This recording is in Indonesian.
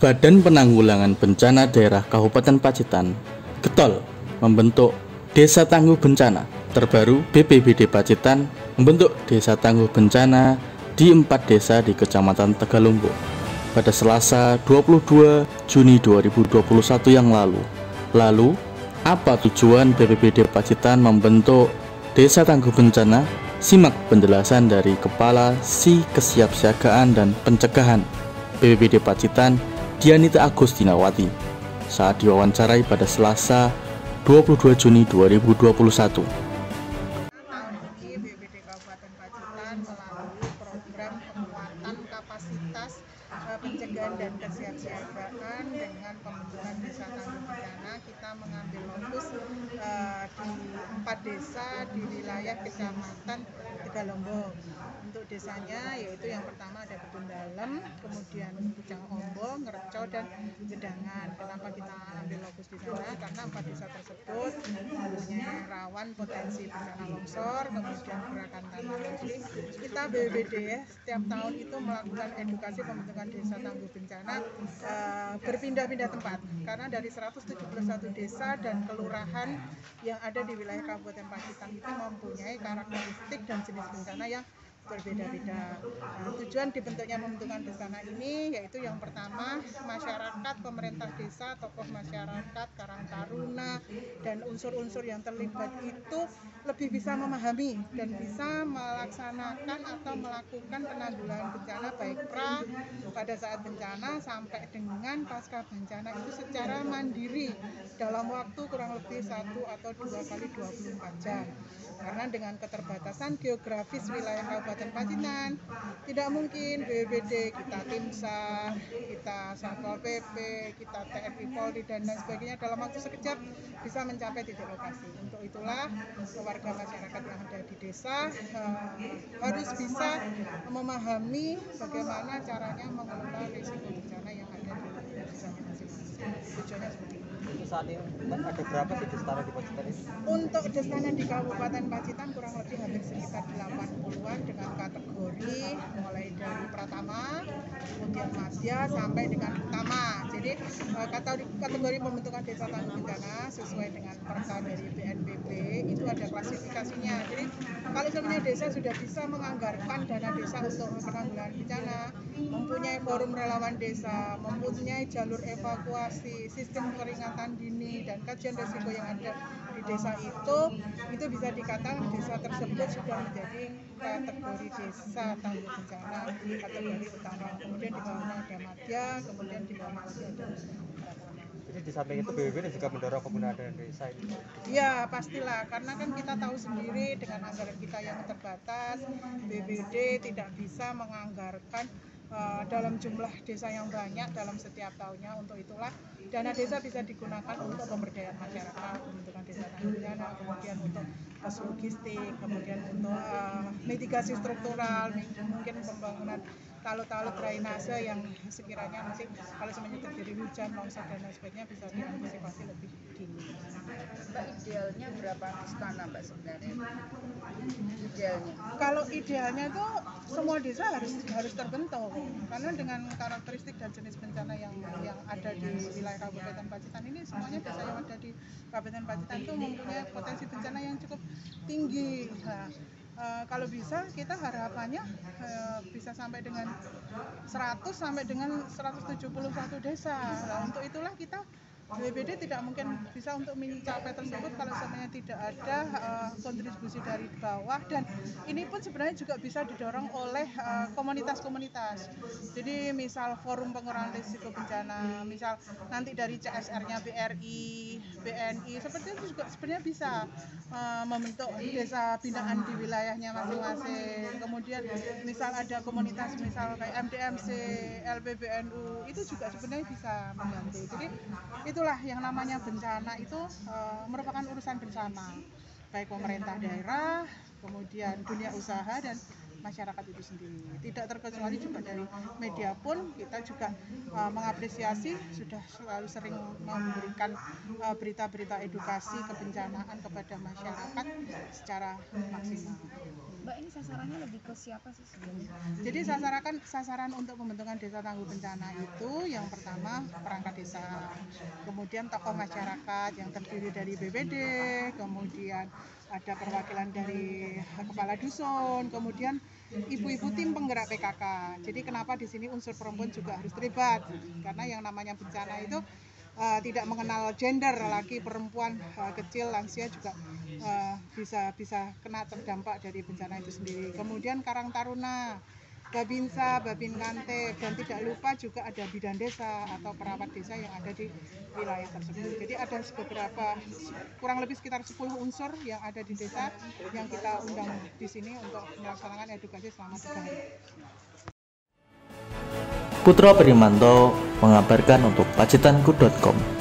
Badan Penanggulangan Bencana Daerah Kabupaten Pacitan, Getol, membentuk Desa Tangguh Bencana. Terbaru, BPBD Pacitan membentuk Desa Tangguh Bencana di 4 desa di Kecamatan Tegalumbo pada Selasa 22 Juni 2021 yang lalu. Lalu, apa tujuan BPBD Pacitan membentuk Desa Tangguh Bencana? Simak penjelasan dari Kepala Si Kesiapsiagaan dan Pencegahan BPBD Pacitan, Dianita Agustinawati, saat diwawancarai pada Selasa 22 Juni 2021. Tahun ini BPBD Kabupaten Pacitan melalui program penguatan kapasitas pencegahan dan kesiapsiagaan dengan pembentukan Desa Tangguh Bencana. Kita mengambil fokus di 4 desa di wilayah Kecamatan Tegalumbo. Untuk desanya yaitu yang pertama ada Kedung Dalem, kemudian Pucang Ombo, Ngereco, dan Gedangan. Kenapa kita ambil fokus di sana? Karena 4 desa tersebut mempunyai rawan potensi bencana longsor, kemudian gerakan tanah. Jadi kita BPBD setiap tahun itu melakukan edukasi pembentukan Desa Tangguh Bencana berpindah-pindah tempat, karena dari 171 desa dan kelurahan yang ada di wilayah Kabupaten Pacitan itu mempunyai karakteristik dan jenis bencana yang berbeda-beda. Tujuan dibentuknya pembentukan bencana ini yaitu yang pertama, masyarakat, pemerintah desa, tokoh masyarakat, Karang Taruna, dan unsur-unsur yang terlibat itu lebih bisa memahami dan bisa melaksanakan atau melakukan penanggulangan bencana baik pada saat bencana sampai dengan pasca bencana itu secara mandiri dalam waktu kurang lebih 1 atau 2 kali 24 jam. Karena dengan keterbatasan geografis wilayah Kabupaten Pacitan, tidak mungkin BPBD, kita tim SAR, kita Satpol PP, kita TNI Polri dan lain sebagainya dalam waktu sekejap bisa mencapai titik lokasi. Untuk itulah warga masyarakat yang ada di desa harus bisa memahami bagaimana caranya mengelola risiko bencana yang ada di desanya masing-masing. Tujuannya seperti itu. Saat ini ada berapa sih desa di Pacitan ini? Untuk desanya di Kabupaten Pacitan kurang lebih hampir sekitar 80-an dengan kategori mulai dari Pratama, kemudian Madya sampai dengan Utama. Jadi kategori pembentukan Desa Tangguh Bencana sesuai dengan perda dari BNPB itu ada klasifikasinya. Jadi kalau sebenarnya desa sudah bisa menganggarkan dana desa untuk penanggulangan bencana, mempunyai forum relawan desa, mempunyai jalur evakuasi, sistem peringatan dini dan kajian risiko yang ada di desa itu bisa dikatakan desa tersebut sudah menjadi kategori Desa Tangguh Bencana kategori utama. Kemudian di bawahnya ada Madya, kemudian di bawahnya lagi ada Pratama. Jadi di samping itu BPBD juga mendorong penggunaan dana desa ini? Ya pastilah, karena kan kita tahu sendiri dengan anggaran kita yang terbatas, BPBD tidak bisa menganggarkan dalam jumlah desa yang banyak dalam setiap tahunnya. Untuk itulah dana desa bisa digunakan untuk pemberdayaan masyarakat, pembentukan Desa Tangguh Bencana, kemudian untuk pos logistik, kemudian untuk mitigasi struktural, mungkin pembangunan talut-talut drainase yang sekiranya nanti kalau semuanya terjadi hujan, longsor dan lain sebagainya bisa diantisipasi lebih dini. Mbak, idealnya berapa istana Mbak sebenarnya? Idealnya? Kalau idealnya itu semua desa harus terbentuk, karena dengan karakteristik dan jenis bencana yang ada di wilayah Kabupaten Pacitan ini, semuanya desa yang ada di Kabupaten Pacitan itu mempunyai potensi bencana yang cukup tinggi. Kalau bisa kita harapannya bisa sampai dengan 100 sampai dengan 171 desa. Untuk itulah kita BPBD tidak mungkin bisa untuk mencapai tersebut kalau sebenarnya tidak ada kontribusi dari bawah, dan ini pun sebenarnya juga bisa didorong oleh komunitas-komunitas. Jadi misal forum pengurangan risiko bencana, misal nanti dari CSR-nya BRI, BNI, seperti itu juga sebenarnya bisa membentuk desa binaan di wilayahnya masing-masing. Kemudian misal ada komunitas misal kayak MDMC, LPBNU, itu juga sebenarnya bisa membantu. Jadi itulah yang namanya bencana itu merupakan urusan bersama, baik pemerintah daerah, kemudian dunia usaha dan masyarakat itu sendiri. Tidak terkecuali juga dari media pun kita juga mengapresiasi, sudah selalu sering memberikan berita-berita edukasi kebencanaan kepada masyarakat secara maksimal. Mbak, ini sasarannya lebih ke siapa sih sebenarnya? Jadi sasaran untuk pembentukan desa tangguh bencana itu yang pertama perangkat desa, kemudian tokoh masyarakat yang terdiri dari BPD, kemudian ada perwakilan dari kepala dusun, kemudian ibu-ibu tim penggerak PKK. Jadi kenapa di sini unsur perempuan juga harus terlibat? Karena yang namanya bencana itu tidak mengenal gender, laki perempuan, kecil, lansia juga bisa kena terdampak dari bencana itu sendiri. Kemudian Karang Taruna, Babinsa, Babin Kante, dan tidak lupa juga ada bidan desa atau perawat desa yang ada di wilayah tersebut. Jadi ada beberapa, kurang lebih sekitar 10 unsur yang ada di desa yang kita undang di sini untuk melaksanakan edukasi selama 3 hari. Putra Primanto mengabarkan untuk pacitanku.com.